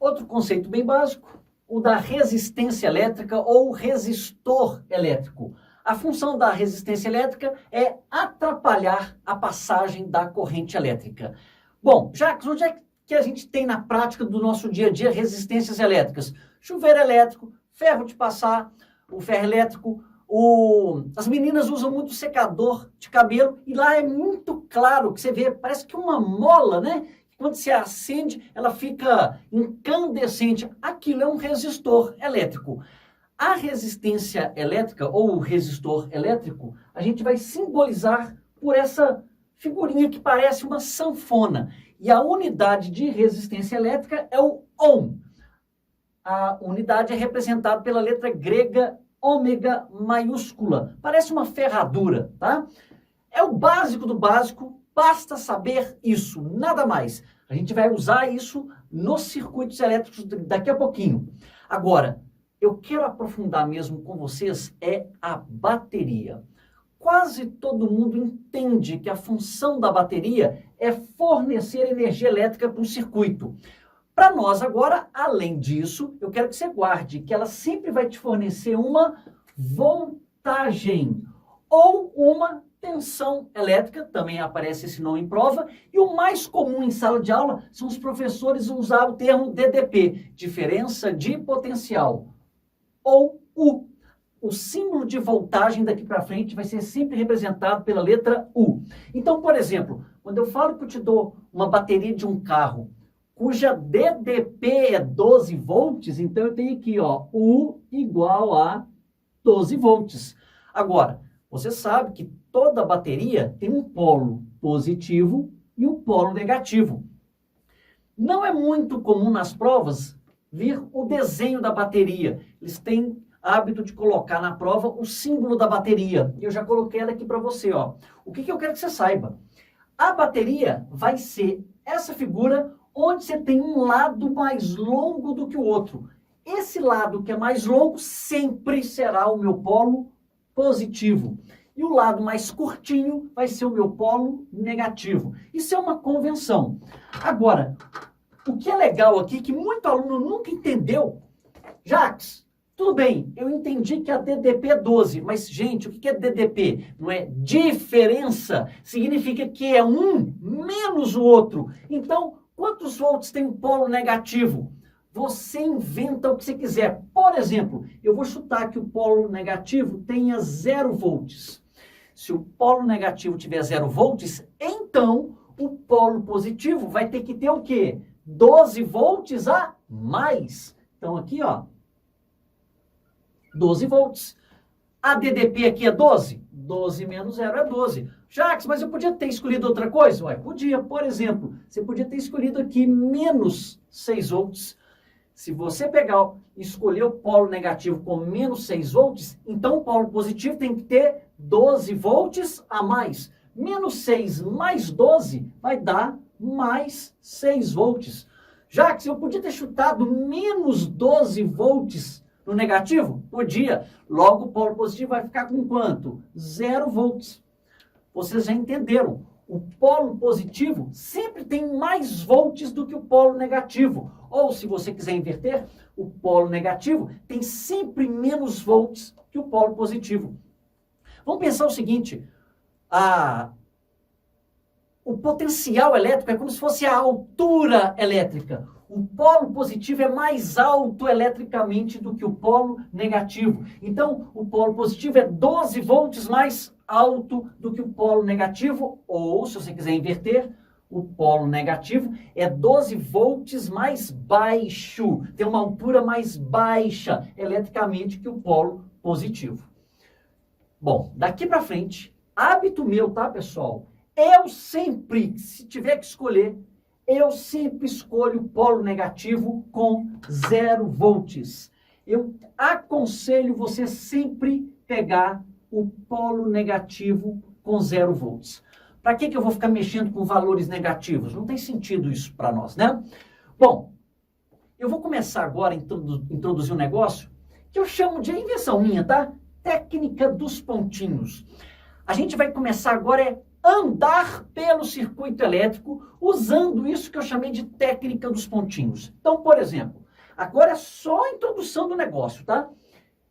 Outro conceito bem básico, o da resistência elétrica ou resistor elétrico. A função da resistência elétrica é atrapalhar a passagem da corrente elétrica. Bom, Jacques, onde é que a gente tem na prática do nosso dia a dia resistências elétricas? Chuveiro elétrico, ferro de passar, o ferro elétrico, as meninas usam muito secador de cabelo e lá é muito claro que você vê, parece que uma mola, né? Quando se acende, ela fica incandescente. Aquilo é um resistor elétrico. A resistência elétrica ou o resistor elétrico, a gente vai simbolizar por essa figurinha que parece uma sanfona. E a unidade de resistência elétrica é o ohm. A unidade é representada pela letra grega ômega maiúscula. Parece uma ferradura, tá? É o básico do básico, basta saber isso, nada mais. A gente vai usar isso nos circuitos elétricos daqui a pouquinho. Agora, eu quero aprofundar mesmo com vocês é a bateria. Quase todo mundo entende que a função da bateria é fornecer energia elétrica para um circuito. Para nós agora, além disso, eu quero que você guarde que ela sempre vai te fornecer uma voltagem ou uma tensão elétrica, também aparece esse nome em prova, e o mais comum em sala de aula são os professores usar o termo DDP, diferença de potencial, ou U. O símbolo de voltagem daqui para frente vai ser sempre representado pela letra U. Então, por exemplo, quando eu falo que eu te dou uma bateria de um carro, cuja DDP é 12 volts, então eu tenho aqui, ó, U igual a 12 volts. Agora, você sabe que toda bateria tem um polo positivo e um polo negativo. Não é muito comum nas provas vir o desenho da bateria. Eles têm hábito de colocar na prova o símbolo da bateria. Eu já coloquei ela aqui para você, ó. O que eu quero que você saiba? A bateria vai ser essa figura onde você tem um lado mais longo do que o outro. Esse lado que é mais longo sempre será o meu polo positivo. E o lado mais curtinho vai ser o meu polo negativo. Isso é uma convenção. Agora, o que é legal aqui, que muito aluno nunca entendeu, Jacques, tudo bem, eu entendi que a DDP é 12, mas, gente, o que é DDP? Não é diferença? Significa que é um menos o outro. Então, quantos volts tem um polo negativo? Você inventa o que você quiser. Por exemplo, eu vou chutar que o polo negativo tenha 0 volts. Se o polo negativo tiver 0 volts, então o polo positivo vai ter que ter o quê? 12 volts a mais. Então aqui, ó, 12 volts. A DDP aqui é 12? 12 menos 0 é 12. Jacques, mas eu podia ter escolhido outra coisa? Ué, podia. Por exemplo, você podia ter escolhido aqui menos 6 volts. Se você pegar e escolher o polo negativo com menos 6 volts, então o polo positivo tem que ter 12 volts a mais. Menos 6 mais 12 vai dar mais 6 volts. Jacques, eu podia ter chutado menos 12 volts no negativo? Podia. Logo, o polo positivo vai ficar com quanto? 0 volts. Vocês já entenderam. O polo positivo sempre tem mais volts do que o polo negativo. Ou, se você quiser inverter, o polo negativo tem sempre menos volts que o polo positivo. Vamos pensar o seguinte, o potencial elétrico é como se fosse a altura elétrica. O polo positivo é mais alto eletricamente do que o polo negativo. Então, o polo positivo é 12 volts mais alto do que o polo negativo, ou, se você quiser inverter, o polo negativo é 12 volts mais baixo, tem uma altura mais baixa eletricamente que o polo positivo. Bom, daqui para frente, hábito meu, tá, pessoal? Eu sempre, se tiver que escolher, eu sempre escolho o polo negativo com 0 volts. Eu aconselho você sempre pegar o polo negativo com 0 volts. Para que eu vou ficar mexendo com valores negativos? Não tem sentido isso para nós, né? Bom, eu vou começar agora a introduzir um negócio que eu chamo de invenção minha, tá? Técnica dos pontinhos. A gente vai começar agora andar pelo circuito elétrico usando isso que eu chamei de técnica dos pontinhos. Então, por exemplo, agora é só a introdução do negócio, tá?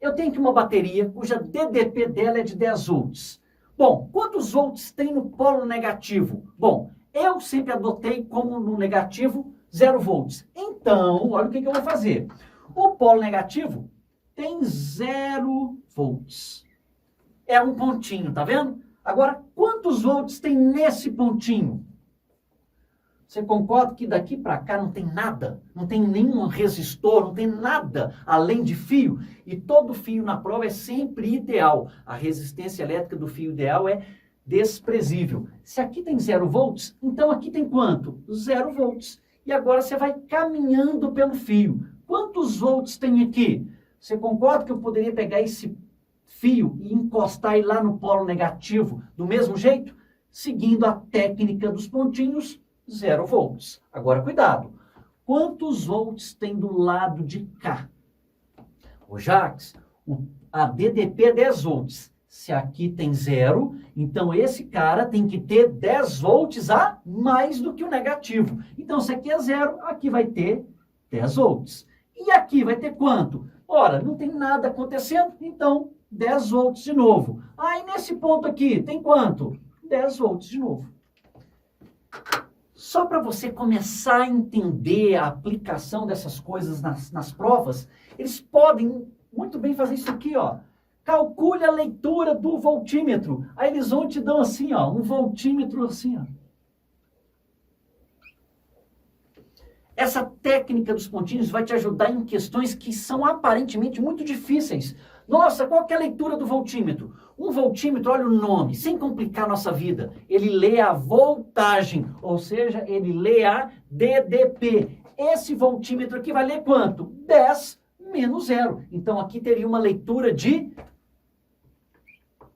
Eu tenho aqui uma bateria cuja DDP dela é de 10 volts. Bom, quantos volts tem no polo negativo? Bom, eu sempre adotei como no negativo 0 volts. Então, olha o que eu vou fazer. O polo negativo tem 0 volts. É um pontinho, tá vendo? Agora, quantos volts tem nesse pontinho? Você concorda que daqui para cá não tem nada? Não tem nenhum resistor, não tem nada além de fio? E todo fio na prova é sempre ideal. A resistência elétrica do fio ideal é desprezível. Se aqui tem 0 volts, então aqui tem quanto? 0 volts. E agora você vai caminhando pelo fio. Quantos volts tem aqui? Você concorda que eu poderia pegar esse fio e encostar ele lá no polo negativo do mesmo jeito? Seguindo a técnica dos pontinhos, 0 volts. Agora, cuidado. Quantos volts tem do lado de cá? Ô, Jacques, a DDP é 10 volts. Se aqui tem 0, então esse cara tem que ter 10 volts a mais do que o negativo. Então, se aqui é 0, aqui vai ter 10 volts. E aqui vai ter quanto? Ora, não tem nada acontecendo, então 10 volts de novo. Aí, nesse ponto aqui, tem quanto? 10 volts de novo. Só para você começar a entender a aplicação dessas coisas nas provas, eles podem muito bem fazer isso aqui, ó. Calcule a leitura do voltímetro. Aí eles vão te dar assim, ó, um voltímetro assim, ó. Essa técnica dos pontinhos vai te ajudar em questões que são aparentemente muito difíceis. Nossa, qual que é a leitura do voltímetro? Um voltímetro, olha o nome, sem complicar a nossa vida. Ele lê a voltagem, ou seja, ele lê a DDP. Esse voltímetro aqui vai ler quanto? 10 menos 0. Então, aqui teria uma leitura de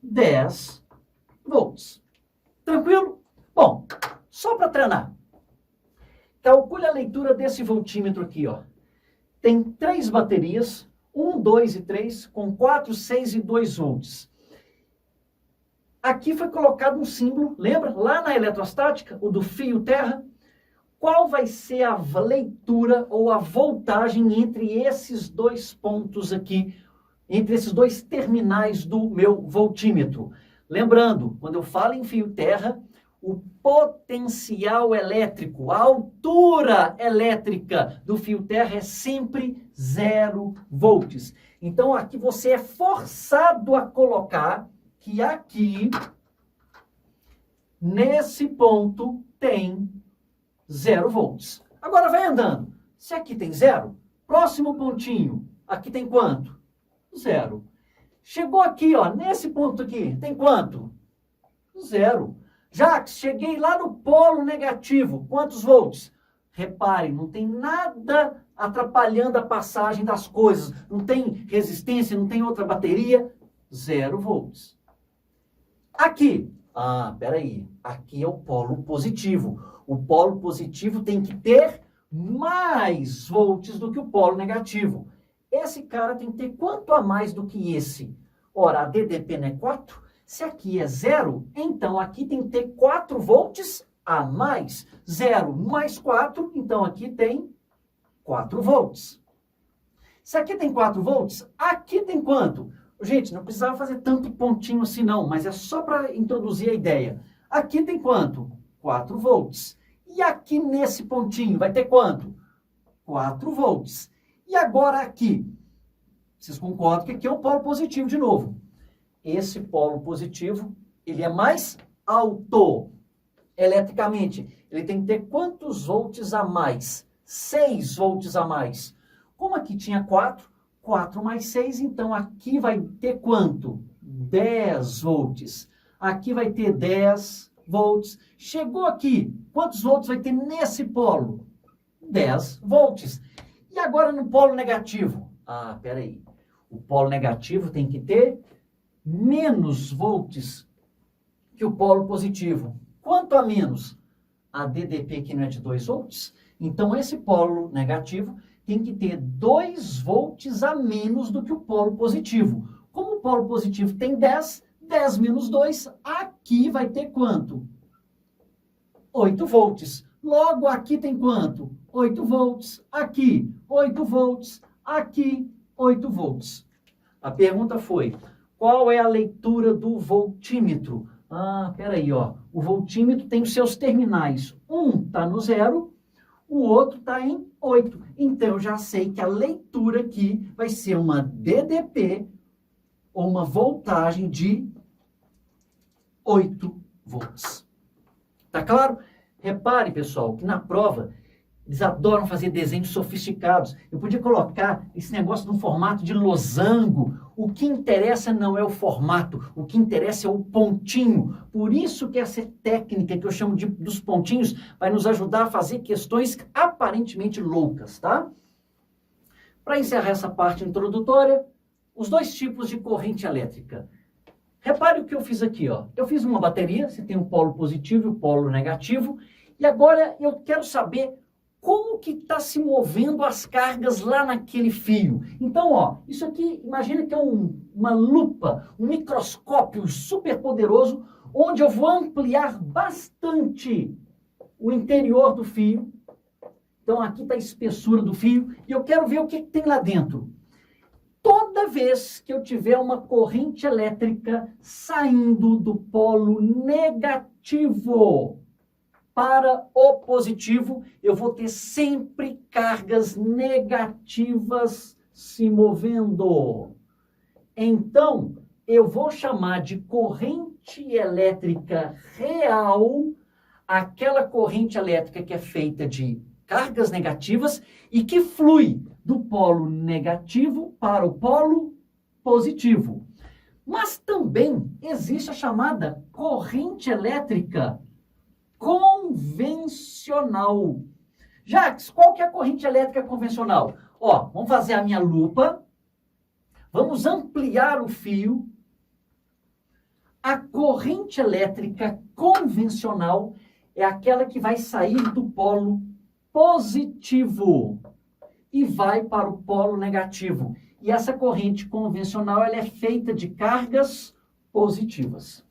10 volts. Tranquilo? Bom, só para treinar. Calcule a leitura desse voltímetro aqui, ó. Tem 3 baterias, 1, 2 e 3, com 4, 6 e 2 volts. Aqui foi colocado um símbolo, lembra? Lá na eletrostática, o do fio terra. Qual vai ser a leitura ou a voltagem entre esses 2 pontos aqui, entre esses 2 terminais do meu voltímetro? Lembrando, quando eu falo em fio terra, o potencial elétrico, a altura elétrica do fio terra é sempre 0 volts. Então, aqui você é forçado a colocar que aqui, nesse ponto, tem 0 volts. Agora vai andando. Se aqui tem 0, próximo pontinho, aqui tem quanto? 0. Chegou aqui, ó, nesse ponto aqui, tem quanto? 0. Jacques, cheguei lá no polo negativo. Quantos volts? Repare, não tem nada atrapalhando a passagem das coisas. Não tem resistência, não tem outra bateria. 0 volts. Aqui. Peraí. Aqui é o polo positivo. O polo positivo tem que ter mais volts do que o polo negativo. Esse cara tem que ter quanto a mais do que esse? Ora, a DDP não é 4? Se aqui é 0, então aqui tem que ter 4 volts a mais. 0 mais 4, então aqui tem 4 volts. Se aqui tem 4 volts, aqui tem quanto? Gente, não precisava fazer tanto pontinho assim não, mas é só para introduzir a ideia. Aqui tem quanto? 4 volts. E aqui nesse pontinho vai ter quanto? 4 volts. E agora aqui? Vocês concordam que aqui é um polo positivo de novo. Esse polo positivo, ele é mais alto eletricamente. Ele tem que ter quantos volts a mais? 6 volts a mais. Como aqui tinha 4, 4 mais 6, então aqui vai ter quanto? 10 volts. Aqui vai ter 10 volts. Chegou aqui, quantos volts vai ter nesse polo? 10 volts. E agora no polo negativo? Peraí. O polo negativo tem que ter menos volts que o polo positivo. Quanto a menos? A DDP que não é de 2 volts. Então, esse polo negativo tem que ter 2 volts a menos do que o polo positivo. Como o polo positivo tem 10, 10 menos 2, aqui vai ter quanto? 8 volts. Logo, aqui tem quanto? 8 volts. Aqui, 8 volts. Aqui, 8 volts. A pergunta foi, qual é a leitura do voltímetro? Ah, peraí, ó. O voltímetro tem os seus terminais. Um está no 0, o outro está em 8. Então, eu já sei que a leitura aqui vai ser uma DDP ou uma voltagem de 8 volts. Tá claro? Repare, pessoal, que na prova eles adoram fazer desenhos sofisticados. Eu podia colocar esse negócio no formato de losango. O que interessa não é o formato, o que interessa é o pontinho. Por isso que essa técnica que eu chamo dos pontinhos vai nos ajudar a fazer questões aparentemente loucas, tá? Para encerrar essa parte introdutória, os dois tipos de corrente elétrica. Repare o que eu fiz aqui, ó. Eu fiz uma bateria, você tem o polo positivo e o polo negativo, e agora eu quero saber como que está se movendo as cargas lá naquele fio. Então, ó, isso aqui, imagina que é uma lupa, um microscópio super poderoso, onde eu vou ampliar bastante o interior do fio. Então, aqui está a espessura do fio, e eu quero ver o que tem lá dentro. Toda vez que eu tiver uma corrente elétrica saindo do polo negativo para o positivo, eu vou ter sempre cargas negativas se movendo. Então, eu vou chamar de corrente elétrica real aquela corrente elétrica que é feita de cargas negativas e que flui do polo negativo para o polo positivo. Mas também existe a chamada corrente elétrica convencional. Jacques, qual que é a corrente elétrica convencional? Ó, vamos fazer a minha lupa, vamos ampliar o fio. A corrente elétrica convencional é aquela que vai sair do polo positivo e vai para o polo negativo. E essa corrente convencional ela é feita de cargas positivas.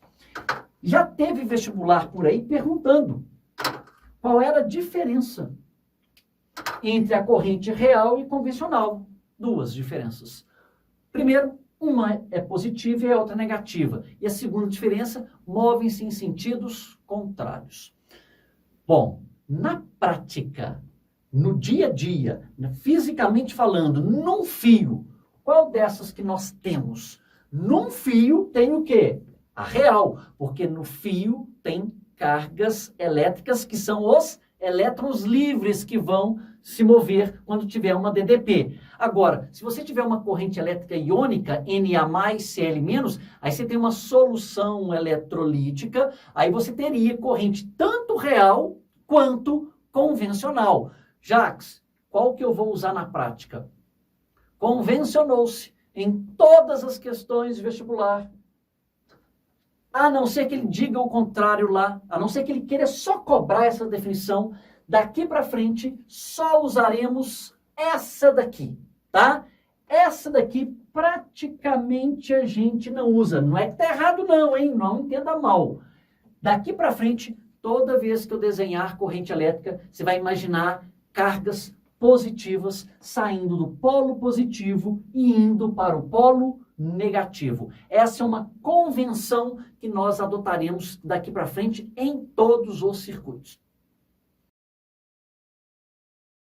Já teve vestibular por aí perguntando qual era a diferença entre a corrente real e convencional. Duas diferenças. Primeiro, uma é positiva e a outra negativa. E a segunda diferença, movem-se em sentidos contrários. Bom, na prática, no dia a dia, fisicamente falando, num fio, qual dessas que nós temos? Num fio tem o quê? A real, porque no fio tem cargas elétricas que são os elétrons livres que vão se mover quando tiver uma DDP. Agora, se você tiver uma corrente elétrica iônica, Na+, Cl-, aí você tem uma solução eletrolítica, aí você teria corrente tanto real quanto convencional. Jacques, qual que eu vou usar na prática? Convencionou-se em todas as questões de vestibular, a não ser que ele diga o contrário lá, a não ser que ele queira só cobrar essa definição, daqui para frente só usaremos essa daqui, tá? Essa daqui praticamente a gente não usa. Não é que tá errado não, hein? Não entenda mal. Daqui para frente, toda vez que eu desenhar corrente elétrica, você vai imaginar cargas positivas saindo do polo positivo e indo para o polo negativo. Essa é uma convenção que nós adotaremos daqui para frente em todos os circuitos.